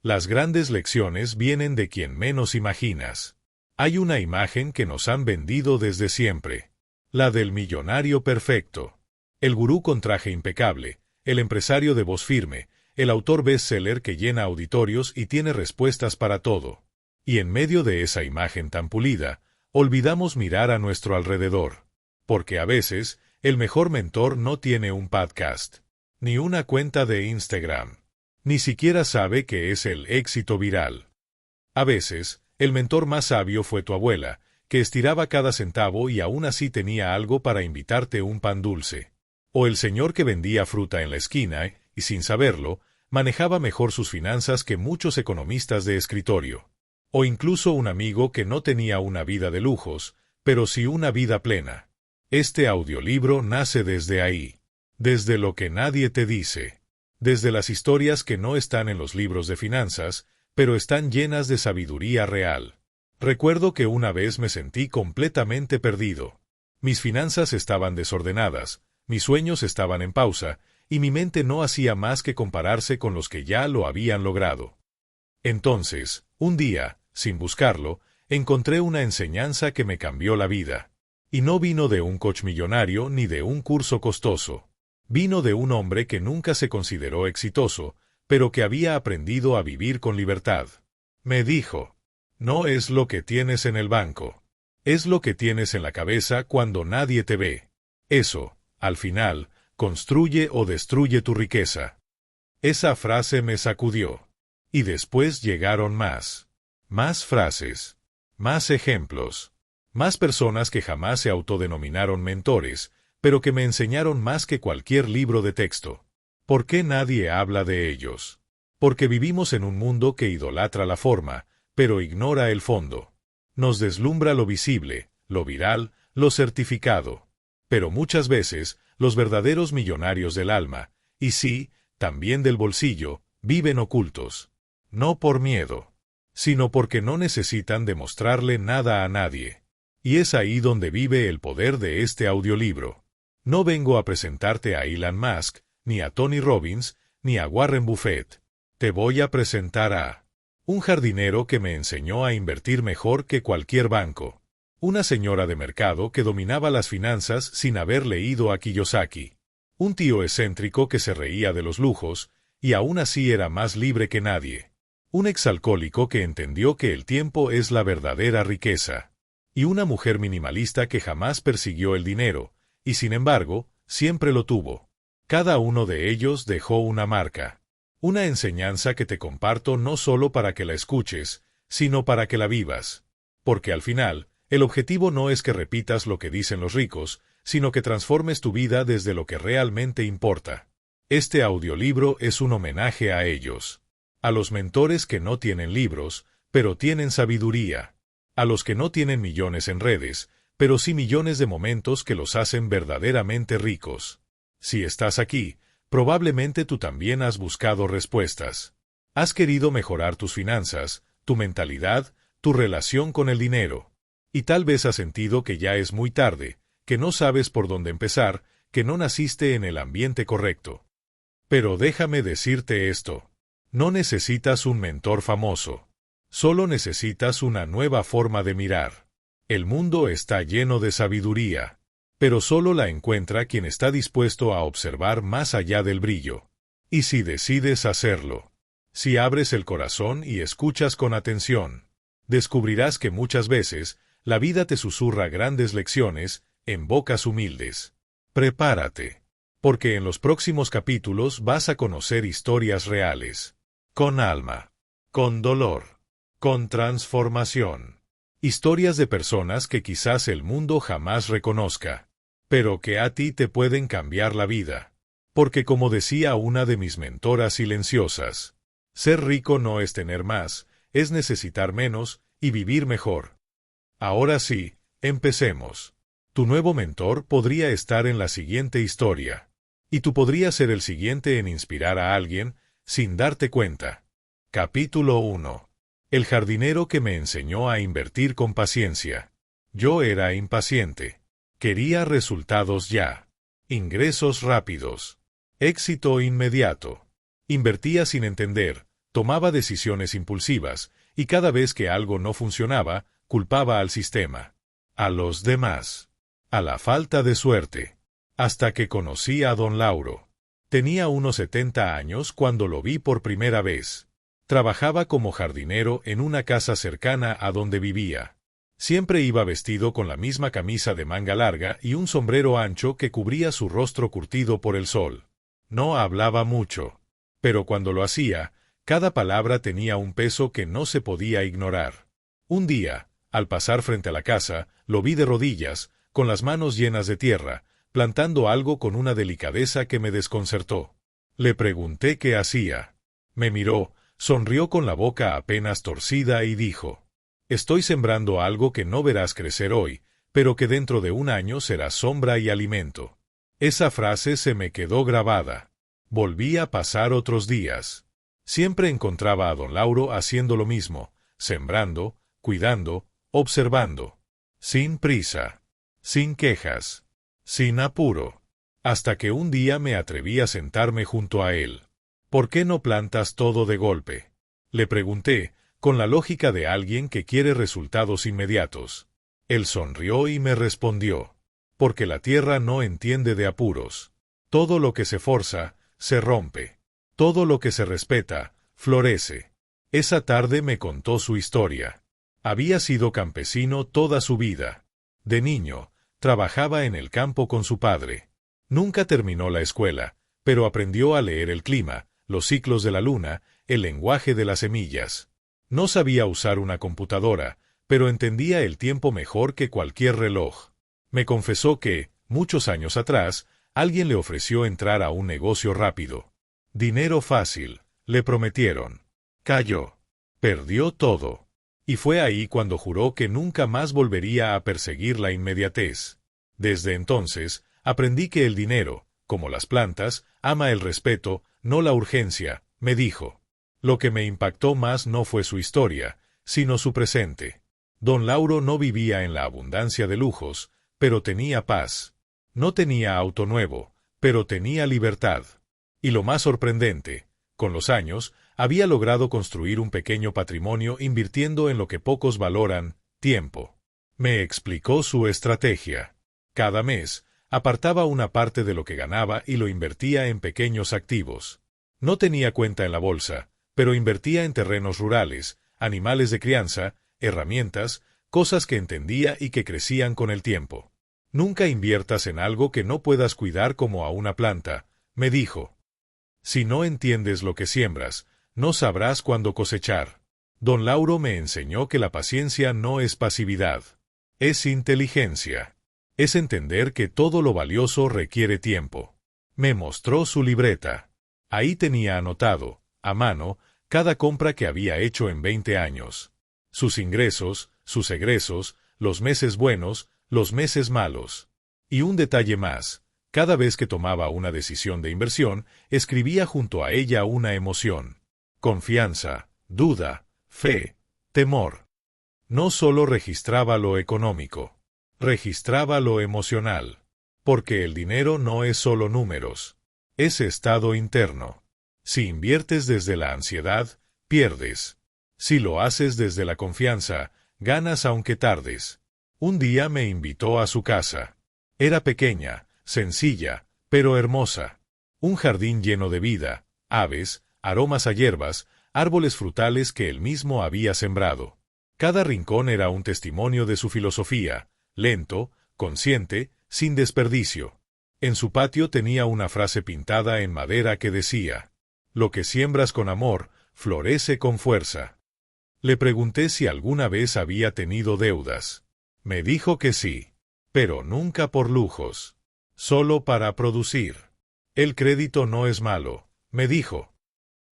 Las grandes lecciones vienen de quien menos imaginas. Hay una imagen que nos han vendido desde siempre. La del millonario perfecto. El gurú con traje impecable, el empresario de voz firme, el autor bestseller que llena auditorios y tiene respuestas para todo. Y en medio de esa imagen tan pulida, olvidamos mirar a nuestro alrededor. Porque a veces, el mejor mentor no tiene un podcast, ni una cuenta de Instagram. Ni siquiera sabe qué es el éxito viral. A veces, el mentor más sabio fue tu abuela, que estiraba cada centavo y aún así tenía algo para invitarte un pan dulce. O el señor que vendía fruta en la esquina y, sin saberlo, manejaba mejor sus finanzas que muchos economistas de escritorio. O incluso un amigo que no tenía una vida de lujos, pero sí una vida plena. Este audiolibro nace desde ahí. Desde lo que nadie te dice. Desde las historias que no están en los libros de finanzas, pero están llenas de sabiduría real. Recuerdo que una vez me sentí completamente perdido. Mis finanzas estaban desordenadas, mis sueños estaban en pausa, y mi mente no hacía más que compararse con los que ya lo habían logrado. Entonces, un día, sin buscarlo, encontré una enseñanza que me cambió la vida. Y no vino de un coach millonario ni de un curso costoso. Vino de un hombre que nunca se consideró exitoso, pero que había aprendido a vivir con libertad. Me dijo, no es lo que tienes en el banco. Es lo que tienes en la cabeza cuando nadie te ve. Eso, al final, construye o destruye tu riqueza. Esa frase me sacudió. Y después llegaron más. Más frases. Más ejemplos. Más personas que jamás se autodenominaron mentores, pero que me enseñaron más que cualquier libro de texto. ¿Por qué nadie habla de ellos? Porque vivimos en un mundo que idolatra la forma, pero ignora el fondo. Nos deslumbra lo visible, lo viral, lo certificado. Pero muchas veces, los verdaderos millonarios del alma, y sí, también del bolsillo, viven ocultos. No por miedo, sino porque no necesitan demostrarle nada a nadie. Y es ahí donde vive el poder de este audiolibro. No vengo a presentarte a Elon Musk, ni a Tony Robbins, ni a Warren Buffett. Te voy a presentar a un jardinero que me enseñó a invertir mejor que cualquier banco. Una señora de mercado que dominaba las finanzas sin haber leído a Kiyosaki. Un tío excéntrico que se reía de los lujos, y aún así era más libre que nadie. Un exalcohólico que entendió que el tiempo es la verdadera riqueza. Y una mujer minimalista que jamás persiguió el dinero, y sin embargo, siempre lo tuvo. Cada uno de ellos dejó una marca. Una enseñanza que te comparto no solo para que la escuches, sino para que la vivas. Porque al final, el objetivo no es que repitas lo que dicen los ricos, sino que transformes tu vida desde lo que realmente importa. Este audiolibro es un homenaje a ellos. A los mentores que no tienen libros, pero tienen sabiduría. A los que no tienen millones en redes, pero sí millones de momentos que los hacen verdaderamente ricos. Si estás aquí, probablemente tú también has buscado respuestas. Has querido mejorar tus finanzas, tu mentalidad, tu relación con el dinero. Y tal vez has sentido que ya es muy tarde, que no sabes por dónde empezar, que no naciste en el ambiente correcto. Pero déjame decirte esto. No necesitas un mentor famoso. Solo necesitas una nueva forma de mirar. El mundo está lleno de sabiduría, pero solo la encuentra quien está dispuesto a observar más allá del brillo. Y si decides hacerlo, si abres el corazón y escuchas con atención, descubrirás que muchas veces la vida te susurra grandes lecciones en bocas humildes. Prepárate, porque en los próximos capítulos vas a conocer historias reales, con alma, con dolor, con transformación. Historias de personas que quizás el mundo jamás reconozca, pero que a ti te pueden cambiar la vida. Porque como decía una de mis mentoras silenciosas, ser rico no es tener más, es necesitar menos y vivir mejor. Ahora sí, empecemos. Tu nuevo mentor podría estar en la siguiente historia. Y tú podrías ser el siguiente en inspirar a alguien, sin darte cuenta. Capítulo 1. El jardinero que me enseñó a invertir con paciencia. Yo era impaciente. Quería resultados ya. Ingresos rápidos. Éxito inmediato. Invertía sin entender, Tomaba decisiones impulsivas, y cada vez que algo no funcionaba, culpaba al sistema, a los demás, a la falta de suerte. Hasta que conocí a don Lauro. Tenía unos 70 años cuando lo vi por primera vez. Trabajaba como jardinero en una casa cercana a donde vivía. Siempre iba vestido con la misma camisa de manga larga y un sombrero ancho que cubría su rostro curtido por el sol. No hablaba mucho, pero cuando lo hacía, cada palabra tenía un peso que no se podía ignorar. Un día, al pasar frente a la casa, lo vi de rodillas, con las manos llenas de tierra, plantando algo con una delicadeza que me desconcertó. Le pregunté qué hacía. Me miró, sonrió con la boca apenas torcida y dijo: «Estoy sembrando algo que no verás crecer hoy, pero que dentro de un año será sombra y alimento». Esa frase se me quedó grabada. Volví a pasar otros días. Siempre encontraba a don Lauro haciendo lo mismo, sembrando, cuidando, observando. Sin prisa, sin quejas, sin apuro. Hasta que un día me atreví a sentarme junto a él. «¿Por qué no plantas todo de golpe?», le pregunté, con la lógica de alguien que quiere resultados inmediatos. Él sonrió y me respondió: «Porque la tierra no entiende de apuros. Todo lo que se forza, se rompe. Todo lo que se respeta, florece». Esa tarde me contó su historia. Había sido campesino toda su vida. De niño, trabajaba en el campo con su padre. Nunca terminó la escuela, pero aprendió a leer el clima, los ciclos de la luna, el lenguaje de las semillas. No sabía usar una computadora, pero entendía el tiempo mejor que cualquier reloj. Me confesó que, muchos años atrás, alguien le ofreció entrar a un negocio rápido. Dinero fácil, le prometieron. Cayó. Perdió todo. Y fue ahí cuando juró que nunca más volvería a perseguir la inmediatez. Desde entonces, aprendí que el dinero, como las plantas, ama el respeto, no la urgencia, me dijo. Lo que me impactó más no fue su historia, sino su presente. Don Lauro no vivía en la abundancia de lujos, pero tenía paz. No tenía auto nuevo, pero tenía libertad. Y lo más sorprendente, con los años, había logrado construir un pequeño patrimonio invirtiendo en lo que pocos valoran: tiempo. Me explicó su estrategia. Cada mes, apartaba una parte de lo que ganaba y lo invertía en pequeños activos. No tenía cuenta en la bolsa, pero invertía en terrenos rurales, animales de crianza, herramientas, cosas que entendía y que crecían con el tiempo. «Nunca inviertas en algo que no puedas cuidar como a una planta», me dijo. «Si no entiendes lo que siembras, no sabrás cuándo cosechar». Don Lauro me enseñó que la paciencia no es pasividad. Es inteligencia. Es entender que todo lo valioso requiere tiempo. Me mostró su libreta. Ahí tenía anotado, a mano, cada compra que había hecho en 20 años. Sus ingresos, sus egresos, los meses buenos, los meses malos. Y un detalle más, cada vez que tomaba una decisión de inversión, escribía junto a ella una emoción. Confianza, duda, fe, temor. No solo registraba lo económico, registraba lo emocional. Porque el dinero no es solo números. Es estado interno. Si inviertes desde la ansiedad, pierdes. Si lo haces desde la confianza, ganas aunque tardes. Un día me invitó a su casa. Era pequeña, sencilla, pero hermosa. Un jardín lleno de vida, aves, aromas a hierbas, árboles frutales que él mismo había sembrado. Cada rincón era un testimonio de su filosofía, lento, consciente, sin desperdicio. En su patio tenía una frase pintada en madera que decía: «Lo que siembras con amor, florece con fuerza». Le pregunté si alguna vez había tenido deudas. Me dijo que sí, pero nunca por lujos. Solo para producir. «El crédito no es malo», me dijo.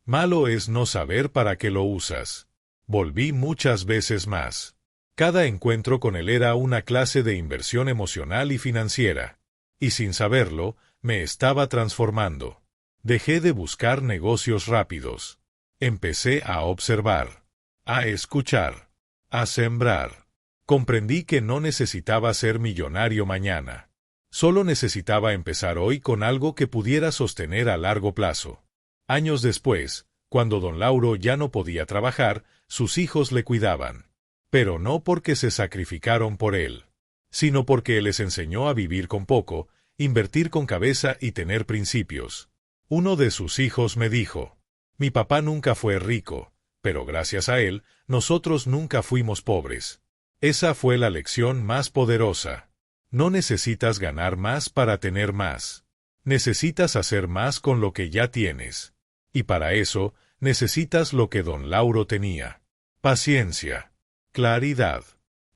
«Malo es no saber para qué lo usas». Volví muchas veces más. Cada encuentro con él era una clase de inversión emocional y financiera. Y sin saberlo, me estaba transformando. Dejé de buscar negocios rápidos. Empecé a observar, a escuchar, a sembrar. Comprendí que no necesitaba ser millonario mañana. Solo necesitaba empezar hoy con algo que pudiera sostener a largo plazo. Años después, Cuando don Lauro ya no podía trabajar, sus hijos le cuidaban. Pero no porque se sacrificaron por él, sino porque él les enseñó a vivir con poco, invertir con cabeza y tener principios. Uno de sus hijos me dijo: mi papá nunca fue rico, pero gracias a él, nosotros nunca fuimos pobres. Esa fue la lección más poderosa. No necesitas ganar más para tener más. Necesitas hacer más con lo que ya tienes. Y para eso, necesitas lo que don Lauro tenía: paciencia, claridad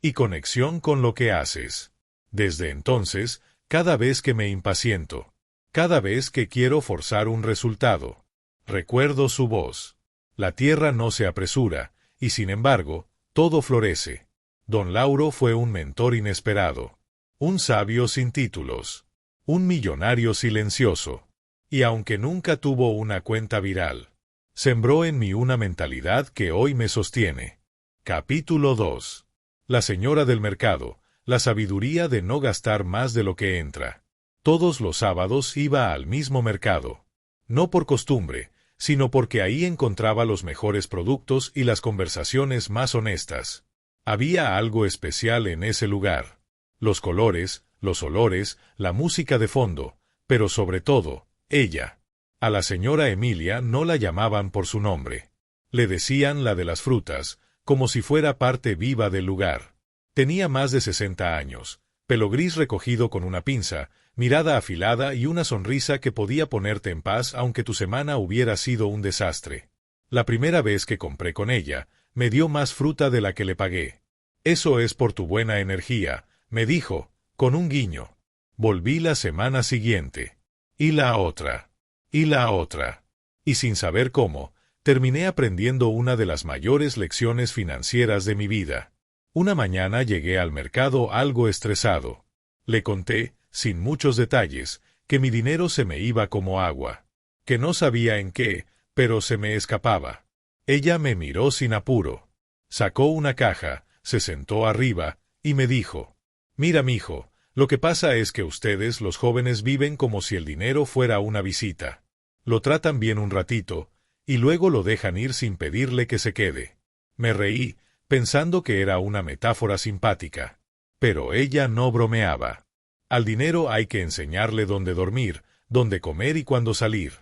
y conexión con lo que haces. Desde entonces, cada vez que me impaciento, cada vez que quiero forzar un resultado, recuerdo su voz. La tierra no se apresura, y sin embargo, todo florece. Don Lauro fue un mentor inesperado, un sabio sin títulos, un millonario silencioso. Y aunque nunca tuvo una cuenta viral, sembró en mí una mentalidad que hoy me sostiene. Capítulo 2. La señora del mercado, la sabiduría de no gastar más de lo que entra. Todos los sábados iba al mismo mercado. No por costumbre, sino porque ahí encontraba los mejores productos y las conversaciones más honestas. Había algo especial en ese lugar. Los colores, los olores, la música de fondo, pero sobre todo, ella. A la señora Emilia no la llamaban por su nombre. Le decían la de las frutas, como si fuera parte viva del lugar. Tenía más de 60 años, pelo gris recogido con una pinza, mirada afilada y una sonrisa que podía ponerte en paz aunque tu semana hubiera sido un desastre. La primera vez que compré con ella, me dio más fruta de la que le pagué. Eso es por tu buena energía, me dijo, con un guiño. Volví la semana siguiente. Y la otra. Y la otra. Y sin saber cómo, terminé aprendiendo una de las mayores lecciones financieras de mi vida. Una mañana llegué al mercado algo estresado. Le conté, sin muchos detalles, que mi dinero se me iba como agua. Que no sabía en qué, pero se me escapaba. Ella me miró sin apuro. Sacó una caja, se sentó arriba, y me dijo: mira, mijo, lo que pasa es que ustedes, los jóvenes, viven como si el dinero fuera una visita. Lo tratan bien un ratito, y luego lo dejan ir sin pedirle que se quede. Me reí, pensando que era una metáfora simpática. Pero ella no bromeaba. Al dinero hay que enseñarle dónde dormir, dónde comer y cuándo salir.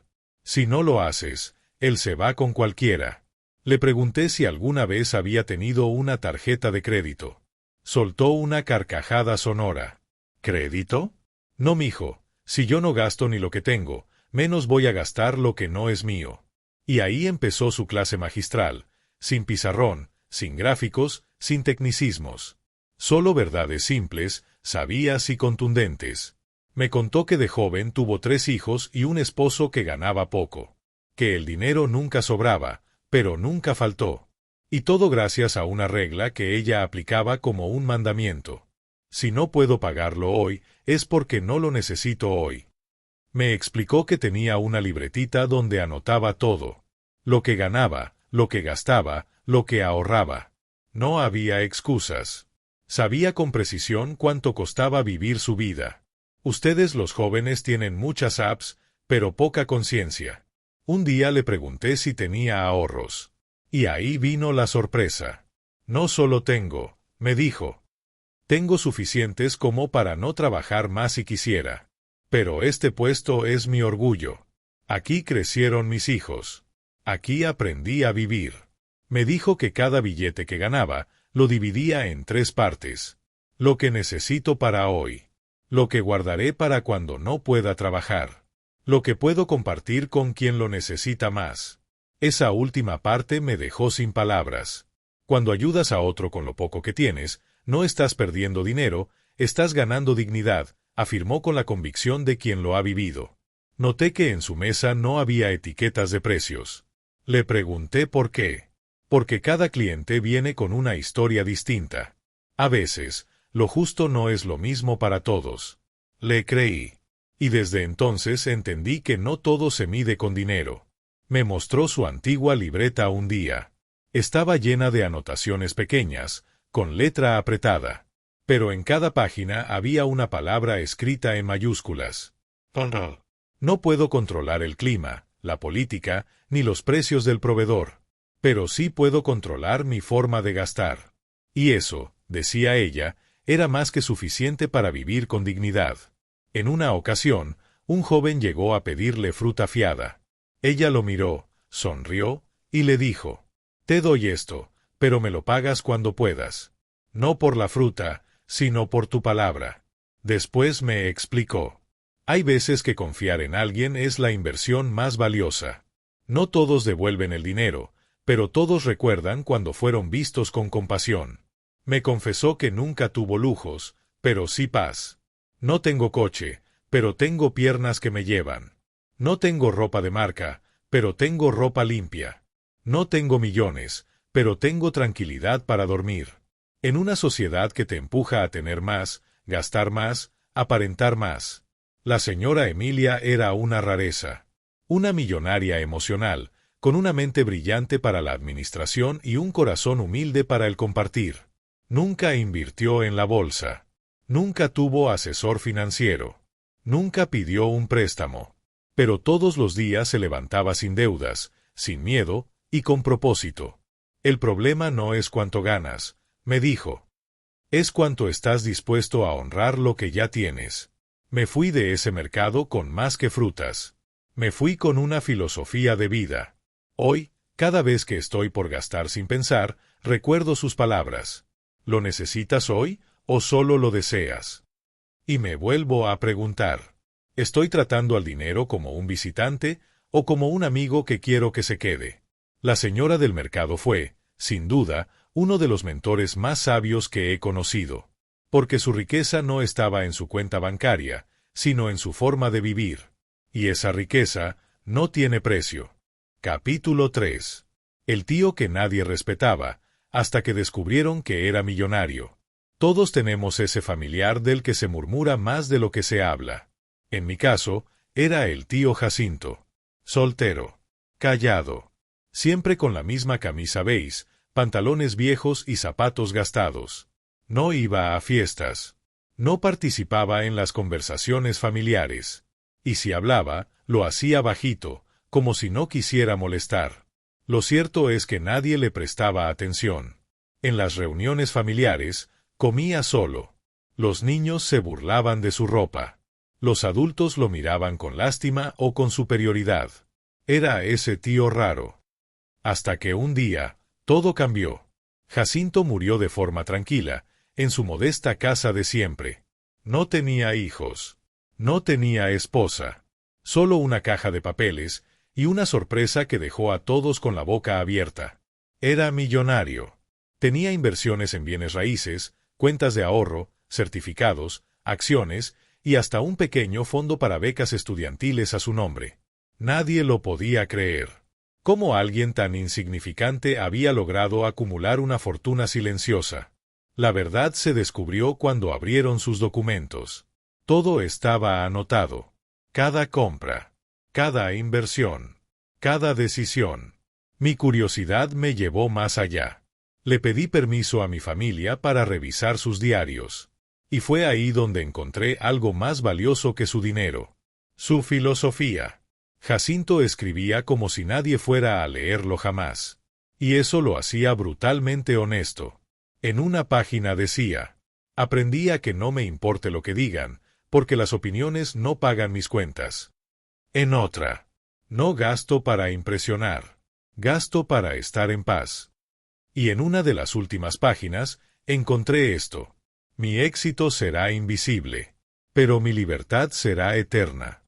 Si no lo haces, él se va con cualquiera. Le pregunté si alguna vez había tenido una tarjeta de crédito. Soltó una carcajada sonora. ¿Crédito? No, mijo, si yo no gasto ni lo que tengo, menos voy a gastar lo que no es mío. Y ahí empezó su clase magistral, sin pizarrón, sin gráficos, sin tecnicismos. Solo verdades simples, sabias y contundentes. Me contó que de joven tuvo 3 hijos y un esposo que ganaba poco. Que el dinero nunca sobraba, pero nunca faltó. Y todo gracias a una regla que ella aplicaba como un mandamiento. Si no puedo pagarlo hoy, es porque no lo necesito hoy. Me explicó que tenía una libretita donde anotaba todo. Lo que ganaba, lo que gastaba, lo que ahorraba. No había excusas. Sabía con precisión cuánto costaba vivir su vida. Ustedes los jóvenes tienen muchas apps, pero poca conciencia. Un día le pregunté si tenía ahorros. Y ahí vino la sorpresa. No solo tengo, me dijo. Tengo suficientes como para no trabajar más si quisiera. Pero este puesto es mi orgullo. Aquí crecieron mis hijos. Aquí aprendí a vivir. Me dijo que cada billete que ganaba, lo dividía en 3 partes. Lo que necesito para hoy. Lo que guardaré para cuando no pueda trabajar. Lo que puedo compartir con quien lo necesita más. Esa última parte me dejó sin palabras. Cuando ayudas a otro con lo poco que tienes, no estás perdiendo dinero, estás ganando dignidad, afirmó con la convicción de quien lo ha vivido. Noté que en su mesa no había etiquetas de precios. Le pregunté por qué. Porque cada cliente viene con una historia distinta. A veces, lo justo no es lo mismo para todos. Le creí. Y desde entonces entendí que no todo se mide con dinero. Me mostró su antigua libreta un día. Estaba llena de anotaciones pequeñas, con letra apretada. Pero en cada página había una palabra escrita en mayúsculas. Control. No puedo controlar el clima, la política, ni los precios del proveedor. Pero sí puedo controlar mi forma de gastar. Y eso, decía ella, era más que suficiente para vivir con dignidad. En una ocasión, un joven llegó a pedirle fruta fiada. Ella lo miró, sonrió, y le dijo: «Te doy esto, pero me lo pagas cuando puedas. No por la fruta, sino por tu palabra». Después me explicó: «Hay veces que confiar en alguien es la inversión más valiosa. No todos devuelven el dinero, pero todos recuerdan cuando fueron vistos con compasión». Me confesó que nunca tuvo lujos, pero sí paz. «No tengo coche, pero tengo piernas que me llevan. No tengo ropa de marca, pero tengo ropa limpia. No tengo millones, pero tengo tranquilidad para dormir». En una sociedad que te empuja a tener más, gastar más, aparentar más. La señora Emilia era una rareza. Una millonaria emocional, con una mente brillante para la administración y un corazón humilde para el compartir. Nunca invirtió en la bolsa. Nunca tuvo asesor financiero. Nunca pidió un préstamo. Pero todos los días se levantaba sin deudas, sin miedo y con propósito. «El problema no es cuánto ganas», me dijo. «Es cuánto estás dispuesto a honrar lo que ya tienes». Me fui de ese mercado con más que frutas. Me fui con una filosofía de vida. Hoy, cada vez que estoy por gastar sin pensar, recuerdo sus palabras: «¿Lo necesitas hoy o solo lo deseas?». Y me vuelvo a preguntar: ¿estoy tratando al dinero como un visitante o como un amigo que quiero que se quede? La señora del mercado fue, sin duda, uno de los mentores más sabios que he conocido. Porque su riqueza no estaba en su cuenta bancaria, sino en su forma de vivir. Y esa riqueza no tiene precio. Capítulo 3. El tío que nadie respetaba, hasta que descubrieron que era millonario. Todos tenemos ese familiar del que se murmura más de lo que se habla. En mi caso, era el tío Jacinto. Soltero. Callado. Siempre con la misma camisa beige, pantalones viejos y zapatos gastados. No iba a fiestas. No participaba en las conversaciones familiares. Y si hablaba, lo hacía bajito, como si no quisiera molestar. Lo cierto es que nadie le prestaba atención. En las reuniones familiares, comía solo. Los niños se burlaban de su ropa. Los adultos lo miraban con lástima o con superioridad. Era ese tío raro. Hasta que un día, todo cambió. Jacinto murió de forma tranquila, en su modesta casa de siempre. No tenía hijos. No tenía esposa. Solo una caja de papeles, y una sorpresa que dejó a todos con la boca abierta. Era millonario. Tenía inversiones en bienes raíces, cuentas de ahorro, certificados, acciones, y hasta un pequeño fondo para becas estudiantiles a su nombre. Nadie lo podía creer. ¿Cómo alguien tan insignificante había logrado acumular una fortuna silenciosa? La verdad se descubrió cuando abrieron sus documentos. Todo estaba anotado. Cada compra. Cada inversión. Cada decisión. Mi curiosidad me llevó más allá. Le pedí permiso a mi familia para revisar sus diarios. Y fue ahí donde encontré algo más valioso que su dinero. Su filosofía. Jacinto escribía como si nadie fuera a leerlo jamás. Y eso lo hacía brutalmente honesto. En una página decía: «Aprendí a que no me importe lo que digan, porque las opiniones no pagan mis cuentas». En otra: «No gasto para impresionar, gasto para estar en paz». Y en una de las últimas páginas, encontré esto: «Mi éxito será invisible, pero mi libertad será eterna».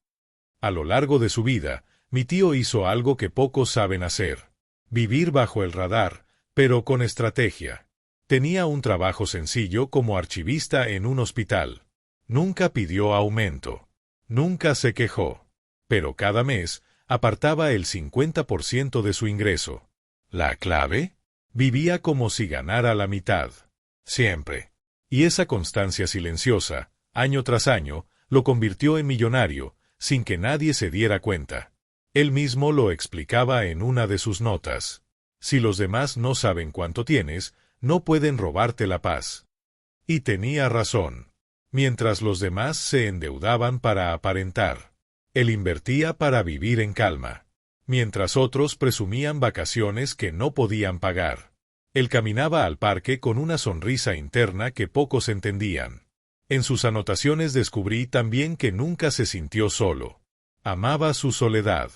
A lo largo de su vida, mi tío hizo algo que pocos saben hacer: vivir bajo el radar, pero con estrategia. Tenía un trabajo sencillo como archivista en un hospital. Nunca pidió aumento. Nunca se quejó. Pero cada mes, apartaba el 50% de su ingreso. ¿La clave? Vivía como si ganara la mitad. Siempre. Y esa constancia silenciosa, año tras año, lo convirtió en millonario, sin que nadie se diera cuenta. Él mismo lo explicaba en una de sus notas: «Si los demás no saben cuánto tienes, no pueden robarte la paz». Y tenía razón. Mientras los demás se endeudaban para aparentar, él invertía para vivir en calma. mientras otros presumían vacaciones que no podían pagar. Él caminaba al parque con una sonrisa interna que pocos entendían. En sus anotaciones descubrí también que nunca se sintió solo. Amaba su soledad.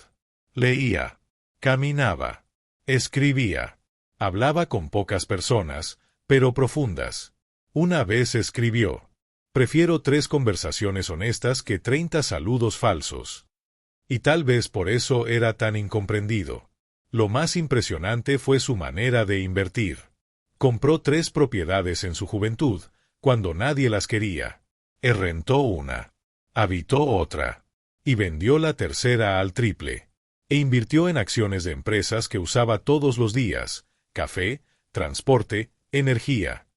Leía, caminaba, escribía, hablaba con pocas personas, pero profundas. Una vez escribió: prefiero 3 conversaciones honestas que 30 saludos falsos. Y tal vez por eso era tan incomprendido. Lo más impresionante fue su manera de invertir. Compró 3 propiedades en su juventud, cuando nadie las quería. Rentó una, habitó otra, y vendió la tercera al triple. E invirtió en acciones de empresas que usaba todos los días: café, transporte, energía.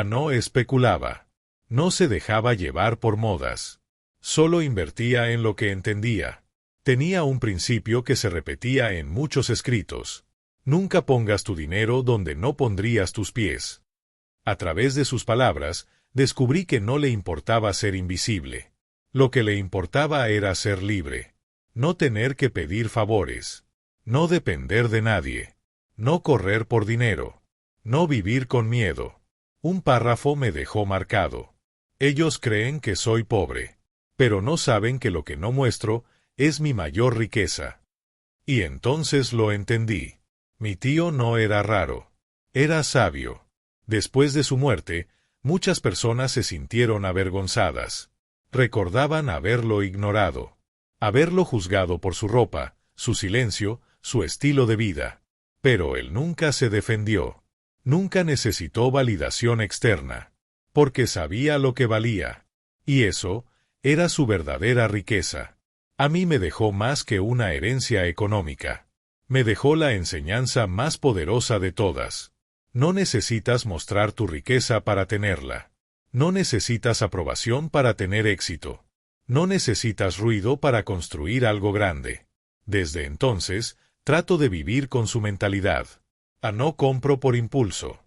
No especulaba. No se dejaba llevar por modas. Solo invertía en lo que entendía. Tenía un principio que se repetía en muchos escritos: nunca pongas tu dinero donde no pondrías tus pies. A través de sus palabras, descubrí que no le importaba ser invisible. Lo que le importaba era ser libre. No tener que pedir favores. No depender de nadie. No correr por dinero. No vivir con miedo. Un párrafo me dejó marcado. Ellos creen que soy pobre, pero no saben que lo que no muestro es mi mayor riqueza. Y entonces lo entendí. Mi tío no era raro. Era sabio. Después de su muerte, muchas personas se sintieron avergonzadas. Recordaban haberlo ignorado, haberlo juzgado por su ropa, su silencio, su estilo de vida. Pero él nunca se defendió. Nunca necesitó validación externa, porque sabía lo que valía. Y eso era su verdadera riqueza. A mí me dejó más que una herencia económica. Me dejó la enseñanza más poderosa de todas. No necesitas mostrar tu riqueza para tenerla. No necesitas aprobación para tener éxito. No necesitas ruido para construir algo grande. Desde entonces, trato de vivir con su mentalidad. No compro por impulso.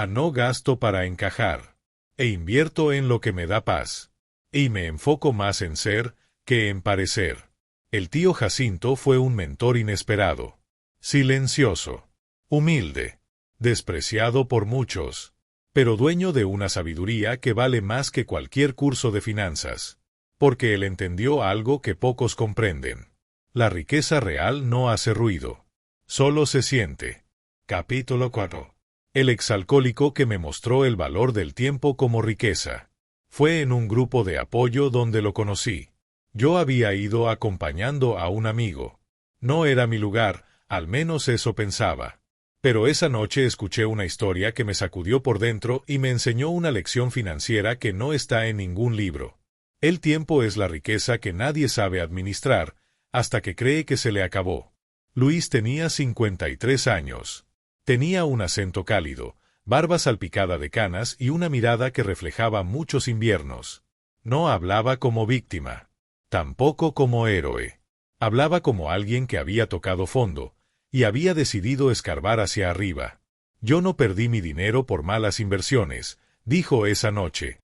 No gasto para encajar. E invierto en lo que me da paz. Y me enfoco más en ser que en parecer. El tío Jacinto fue un mentor inesperado. Silencioso. Humilde. Despreciado por muchos. Pero dueño de una sabiduría que vale más que cualquier curso de finanzas. Porque él entendió algo que pocos comprenden. La riqueza real no hace ruido. Solo se siente. Capítulo 4. El exalcohólico que me mostró el valor del tiempo como riqueza. Fue en un grupo de apoyo donde lo conocí. Yo había ido acompañando a un amigo. No era mi lugar, al menos eso pensaba. Pero esa noche escuché una historia que me sacudió por dentro y me enseñó una lección financiera que no está en ningún libro. El tiempo es la riqueza que nadie sabe administrar, hasta que cree que se le acabó. Luis tenía 53 años. Tenía un acento cálido, barba salpicada de canas y una mirada que reflejaba muchos inviernos. No hablaba como víctima. Tampoco como héroe. Hablaba como alguien que había tocado fondo, y había decidido escarbar hacia arriba. Yo no perdí mi dinero por malas inversiones, dijo esa noche.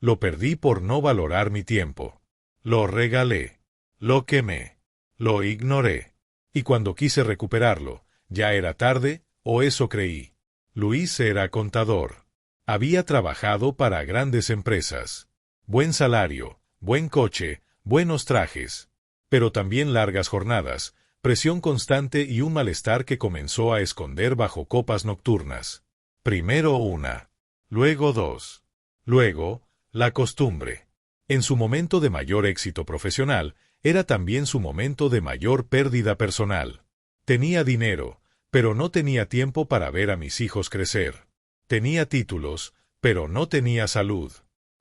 Lo perdí por no valorar mi tiempo. Lo regalé. Lo quemé. Lo ignoré. Y cuando quise recuperarlo, ya era tarde, o eso creí. Luis era contador. Había trabajado para grandes empresas. Buen salario, buen coche, buenos trajes. Pero también largas jornadas, presión constante y un malestar que comenzó a esconder bajo copas nocturnas. Primero una. Luego dos. Luego, la costumbre. En su momento de mayor éxito profesional, era también su momento de mayor pérdida personal. Tenía dinero, pero no tenía tiempo para ver a mis hijos crecer. Tenía títulos, pero no tenía salud.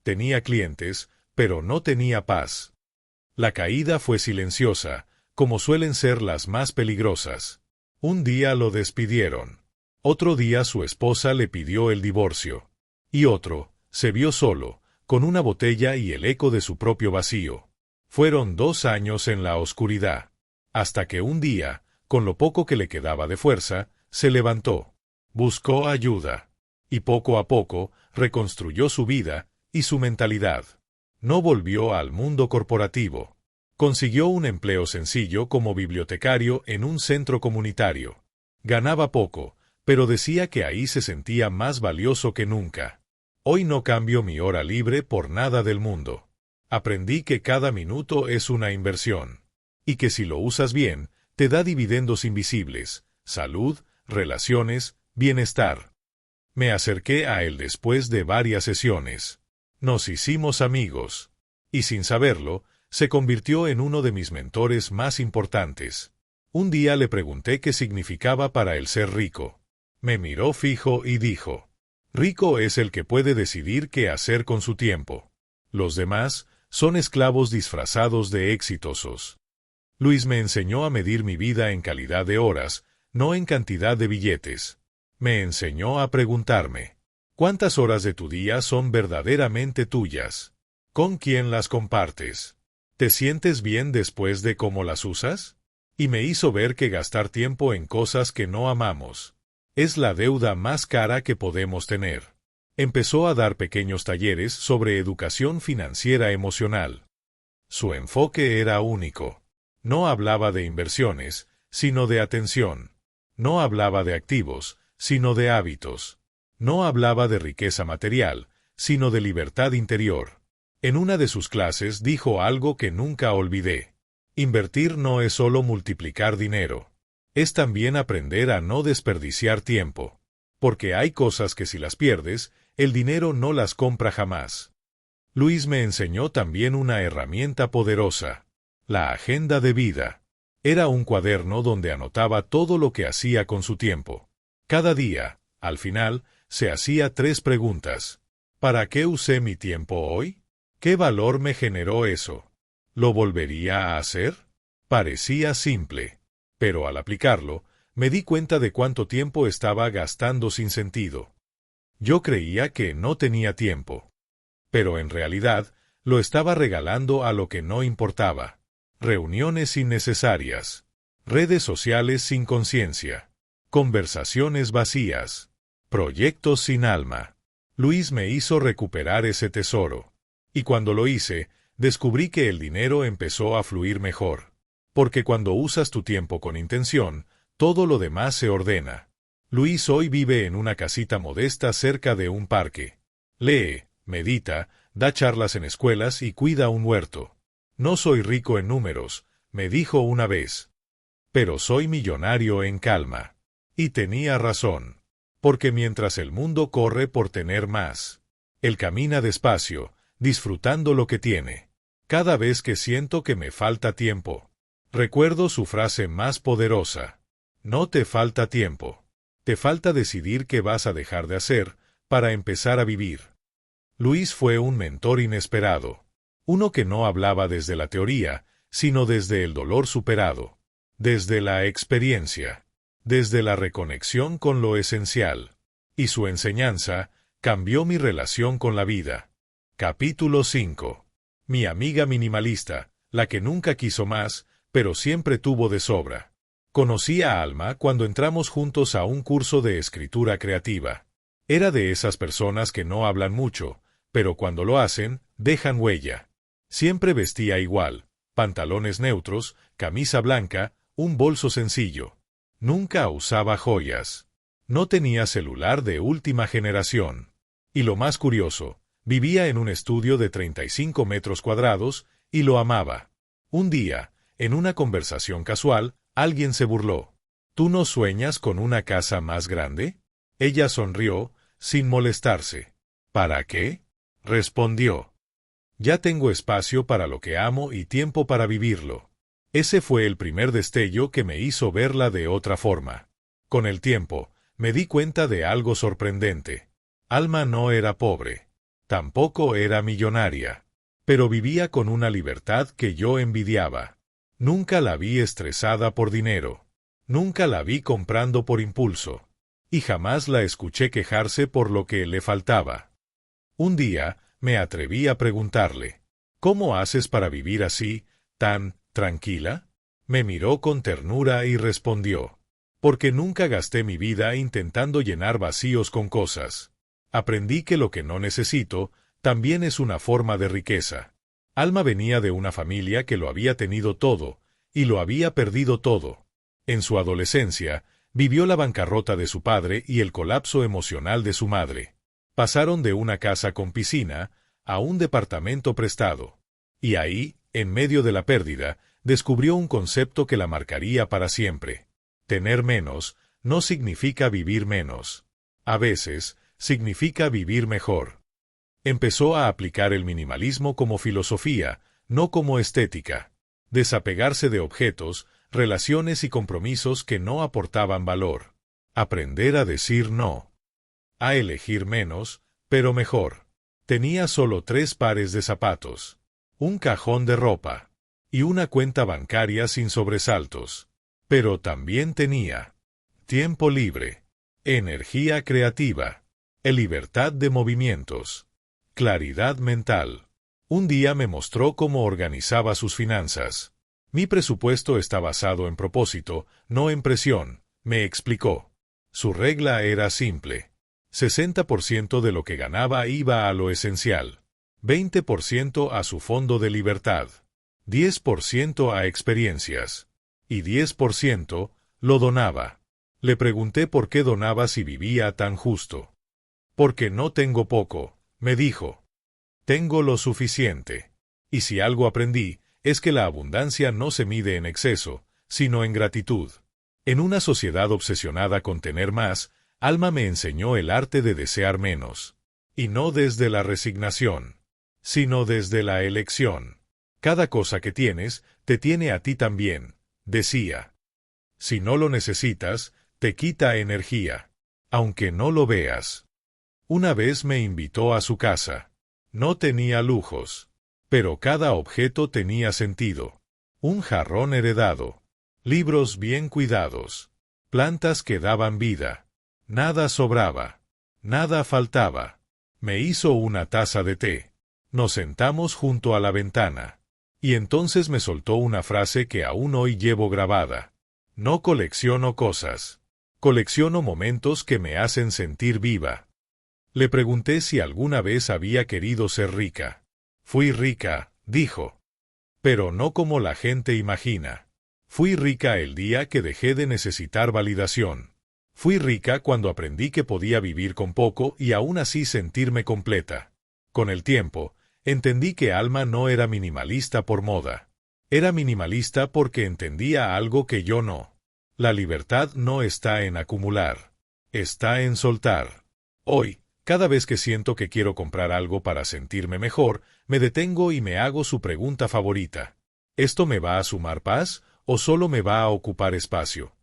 Tenía clientes, pero no tenía paz. La caída fue silenciosa, como suelen ser las más peligrosas. Un día lo despidieron. Otro día su esposa le pidió el divorcio. Y otro, se vio solo, con una botella y el eco de su propio vacío. Fueron 2 años en la oscuridad. Hasta que un día, con lo poco que le quedaba de fuerza, se levantó. Buscó ayuda. Y poco a poco, reconstruyó su vida y su mentalidad. No volvió al mundo corporativo. Consiguió un empleo sencillo como bibliotecario en un centro comunitario. Ganaba poco, pero decía que ahí se sentía más valioso que nunca. Hoy no cambio mi hora libre por nada del mundo. Aprendí que cada minuto es una inversión. Y que si lo usas bien, te da dividendos invisibles, salud, relaciones, bienestar. Me acerqué a él después de varias sesiones. Nos hicimos amigos. Y sin saberlo, se convirtió en uno de mis mentores más importantes. Un día le pregunté qué significaba para él ser rico. Me miró fijo y dijo: rico es el que puede decidir qué hacer con su tiempo. Los demás son esclavos disfrazados de exitosos. Luis me enseñó a medir mi vida en calidad de horas, no en cantidad de billetes. Me enseñó a preguntarme: ¿cuántas horas de tu día son verdaderamente tuyas? ¿Con quién las compartes? ¿Te sientes bien después de cómo las usas? Y me hizo ver que gastar tiempo en cosas que no amamos es la deuda más cara que podemos tener. Empezó a dar pequeños talleres sobre educación financiera emocional. Su enfoque era único. No hablaba de inversiones, sino de atención. No hablaba de activos, sino de hábitos. No hablaba de riqueza material, sino de libertad interior. En una de sus clases dijo algo que nunca olvidé: invertir no es solo multiplicar dinero. Es también aprender a no desperdiciar tiempo. Porque hay cosas que si las pierdes, el dinero no las compra jamás. Luis me enseñó también una herramienta poderosa: la agenda de vida. Era un cuaderno donde anotaba todo lo que hacía con su tiempo. Cada día, al final, se hacía 3 preguntas. ¿Para qué usé mi tiempo hoy? ¿Qué valor me generó eso? ¿Lo volvería a hacer? Parecía simple, pero al aplicarlo, me di cuenta de cuánto tiempo estaba gastando sin sentido. Yo creía que no tenía tiempo, pero en realidad lo estaba regalando a lo que no importaba. Reuniones innecesarias, redes sociales sin conciencia, conversaciones vacías, proyectos sin alma. Luis me hizo recuperar ese tesoro. Y cuando lo hice, descubrí que el dinero empezó a fluir mejor. Porque cuando usas tu tiempo con intención, todo lo demás se ordena. Luis hoy vive en una casita modesta cerca de un parque. Lee, medita, da charlas en escuelas y cuida un huerto. No soy rico en números, me dijo una vez. Pero soy millonario en calma. Y tenía razón. Porque mientras el mundo corre por tener más, él camina despacio, disfrutando lo que tiene. Cada vez que siento que me falta tiempo, recuerdo su frase más poderosa: no te falta tiempo. Te falta decidir qué vas a dejar de hacer para empezar a vivir. Luis fue un mentor inesperado. Uno que no hablaba desde la teoría, sino desde el dolor superado. Desde la experiencia. Desde la reconexión con lo esencial. Y su enseñanza cambió mi relación con la vida. Capítulo 5. Mi amiga minimalista, la que nunca quiso más, pero siempre tuvo de sobra. Conocí a Alma cuando entramos juntos a un curso de escritura creativa. Era de esas personas que no hablan mucho, pero cuando lo hacen, dejan huella. Siempre vestía igual: pantalones neutros, camisa blanca, un bolso sencillo. Nunca usaba joyas. No tenía celular de última generación. Y lo más curioso, vivía en un estudio de 35 metros cuadrados, y lo amaba. Un día, en una conversación casual, alguien se burló: ¿tú no sueñas con una casa más grande? Ella sonrió, sin molestarse. ¿Para qué?, respondió. Ya tengo espacio para lo que amo y tiempo para vivirlo. Ese fue el primer destello que me hizo verla de otra forma. Con el tiempo, me di cuenta de algo sorprendente. Alma no era pobre. Tampoco era millonaria. Pero vivía con una libertad que yo envidiaba. Nunca la vi estresada por dinero. Nunca la vi comprando por impulso. Y jamás la escuché quejarse por lo que le faltaba. Un día, me atreví a preguntarle: ¿cómo haces para vivir así, tan tranquila? Me miró con ternura y respondió: porque nunca gasté mi vida intentando llenar vacíos con cosas. Aprendí que lo que no necesito también es una forma de riqueza. Alma venía de una familia que lo había tenido todo, y lo había perdido todo. En su adolescencia, vivió la bancarrota de su padre y el colapso emocional de su madre. Pasaron de una casa con piscina a un departamento prestado. Y ahí, en medio de la pérdida, descubrió un concepto que la marcaría para siempre. Tener menos no significa vivir menos. A veces, significa vivir mejor. Empezó a aplicar el minimalismo como filosofía, no como estética. Desapegarse de objetos, relaciones y compromisos que no aportaban valor. Aprender a decir no. A elegir menos, pero mejor. Tenía solo 3 pares de zapatos, un cajón de ropa y una cuenta bancaria sin sobresaltos. Pero también tenía tiempo libre, energía creativa, libertad de movimientos, claridad mental. Un día me mostró cómo organizaba sus finanzas. Mi presupuesto está basado en propósito, no en presión, me explicó. Su regla era simple. 60% de lo que ganaba iba a lo esencial, 20% a su fondo de libertad, 10% a experiencias, y 10% lo donaba. Le pregunté por qué donaba si vivía tan justo. Porque no tengo poco, me dijo. Tengo lo suficiente. Y si algo aprendí, es que la abundancia no se mide en exceso, sino en gratitud. En una sociedad obsesionada con tener más, Alma me enseñó el arte de desear menos. Y no desde la resignación, sino desde la elección. Cada cosa que tienes, te tiene a ti también, decía. Si no lo necesitas, te quita energía, aunque no lo veas. Una vez me invitó a su casa. No tenía lujos, pero cada objeto tenía sentido. Un jarrón heredado, libros bien cuidados, plantas que daban vida. Nada sobraba, nada faltaba. Me hizo una taza de té. Nos sentamos junto a la ventana. Y entonces me soltó una frase que aún hoy llevo grabada. No colecciono cosas. Colecciono momentos que me hacen sentir viva. Le pregunté si alguna vez había querido ser rica. Fui rica, dijo. Pero no como la gente imagina. Fui rica el día que dejé de necesitar validación. Fui rica cuando aprendí que podía vivir con poco y aún así sentirme completa. Con el tiempo, entendí que Alma no era minimalista por moda. Era minimalista porque entendía algo que yo no. La libertad no está en acumular. Está en soltar. Hoy, cada vez que siento que quiero comprar algo para sentirme mejor, me detengo y me hago su pregunta favorita. ¿Esto me va a sumar paz o solo me va a ocupar espacio?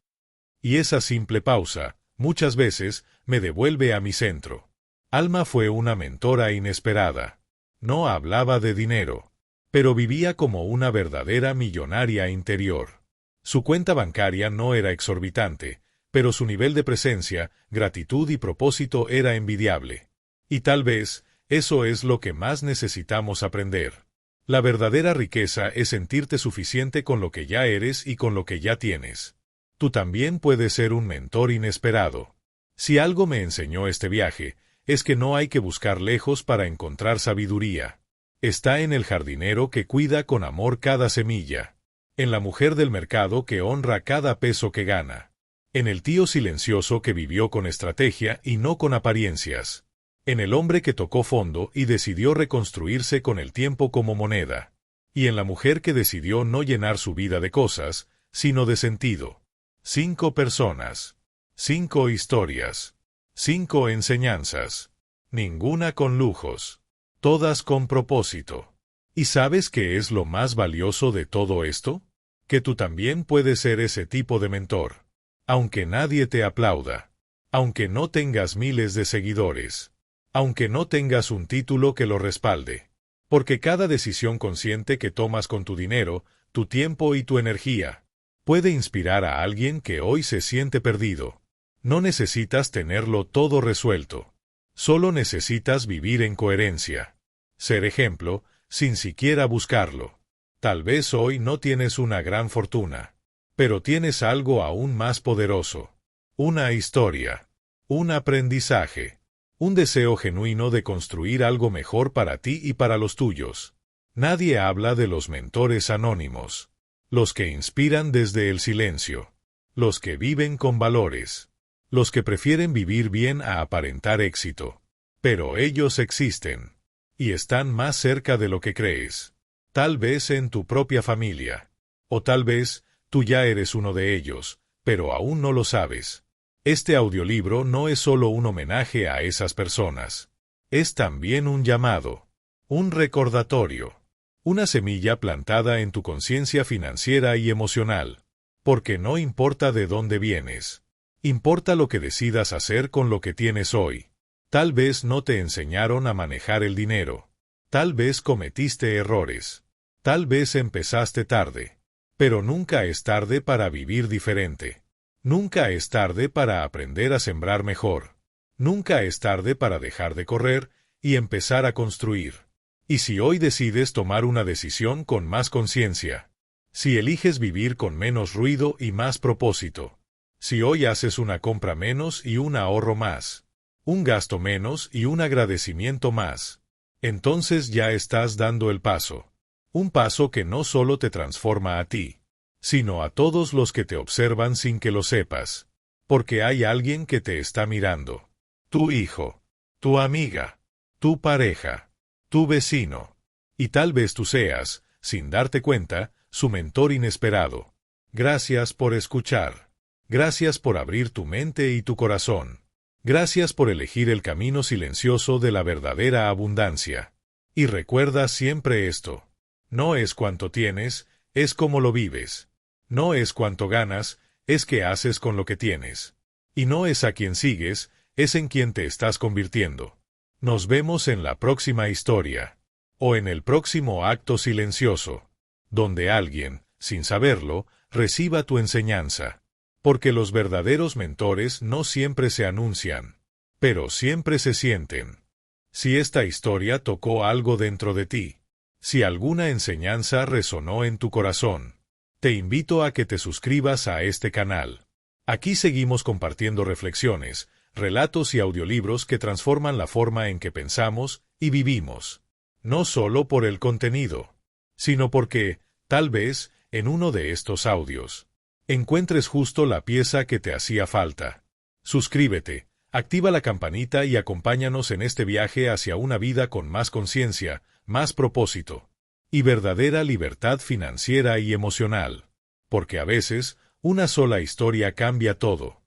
Y esa simple pausa, muchas veces, me devuelve a mi centro. Alma fue una mentora inesperada. No hablaba de dinero, pero vivía como una verdadera millonaria interior. Su cuenta bancaria no era exorbitante, pero su nivel de presencia, gratitud y propósito era envidiable. Y tal vez, eso es lo que más necesitamos aprender. La verdadera riqueza es sentirte suficiente con lo que ya eres y con lo que ya tienes. Tú también puedes ser un mentor inesperado. Si algo me enseñó este viaje, es que no hay que buscar lejos para encontrar sabiduría. Está en el jardinero que cuida con amor cada semilla. En la mujer del mercado que honra cada peso que gana. En el tío silencioso que vivió con estrategia y no con apariencias. En el hombre que tocó fondo y decidió reconstruirse con el tiempo como moneda. Y en la mujer que decidió no llenar su vida de cosas, sino de sentido. 5 personas. 5 historias. 5 enseñanzas. Ninguna con lujos. Todas con propósito. ¿Y sabes qué es lo más valioso de todo esto? Que tú también puedes ser ese tipo de mentor. Aunque nadie te aplauda. Aunque no tengas miles de seguidores. Aunque no tengas un título que lo respalde. Porque cada decisión consciente que tomas con tu dinero, tu tiempo y tu energía, puede inspirar a alguien que hoy se siente perdido. No necesitas tenerlo todo resuelto. Solo necesitas vivir en coherencia. Ser ejemplo, sin siquiera buscarlo. Tal vez hoy no tienes una gran fortuna, pero tienes algo aún más poderoso. Una historia. Un aprendizaje. Un deseo genuino de construir algo mejor para ti y para los tuyos. Nadie habla de los mentores anónimos, los que inspiran desde el silencio, los que viven con valores, los que prefieren vivir bien a aparentar éxito. Pero ellos existen, y están más cerca de lo que crees. Tal vez en tu propia familia, o tal vez tú ya eres uno de ellos, pero aún no lo sabes. Este audiolibro no es solo un homenaje a esas personas. Es también un llamado, un recordatorio, una semilla plantada en tu conciencia financiera y emocional. Porque no importa de dónde vienes, importa lo que decidas hacer con lo que tienes hoy. Tal vez no te enseñaron a manejar el dinero. Tal vez cometiste errores. Tal vez empezaste tarde. Pero nunca es tarde para vivir diferente. Nunca es tarde para aprender a sembrar mejor. Nunca es tarde para dejar de correr y empezar a construir. Y si hoy decides tomar una decisión con más conciencia, si eliges vivir con menos ruido y más propósito, si hoy haces una compra menos y un ahorro más, un gasto menos y un agradecimiento más, entonces ya estás dando el paso. Un paso que no solo te transforma a ti, sino a todos los que te observan sin que lo sepas. Porque hay alguien que te está mirando. Tu hijo, tu amiga, tu pareja, tu vecino. Y tal vez tú seas, sin darte cuenta, su mentor inesperado. Gracias por escuchar. Gracias por abrir tu mente y tu corazón. Gracias por elegir el camino silencioso de la verdadera abundancia. Y recuerda siempre esto. No es cuánto tienes, es cómo lo vives. No es cuánto ganas, es qué haces con lo que tienes. Y no es a quien sigues, es en quien te estás convirtiendo. Nos vemos en la próxima historia. O en el próximo acto silencioso, donde alguien, sin saberlo, reciba tu enseñanza. Porque los verdaderos mentores no siempre se anuncian, pero siempre se sienten. Si esta historia tocó algo dentro de ti, si alguna enseñanza resonó en tu corazón, te invito a que te suscribas a este canal. Aquí seguimos compartiendo reflexiones, relatos y audiolibros que transforman la forma en que pensamos y vivimos. No solo por el contenido, sino porque, tal vez, en uno de estos audios, encuentres justo la pieza que te hacía falta. Suscríbete, activa la campanita y acompáñanos en este viaje hacia una vida con más conciencia, más propósito y verdadera libertad financiera y emocional. Porque a veces, una sola historia cambia todo.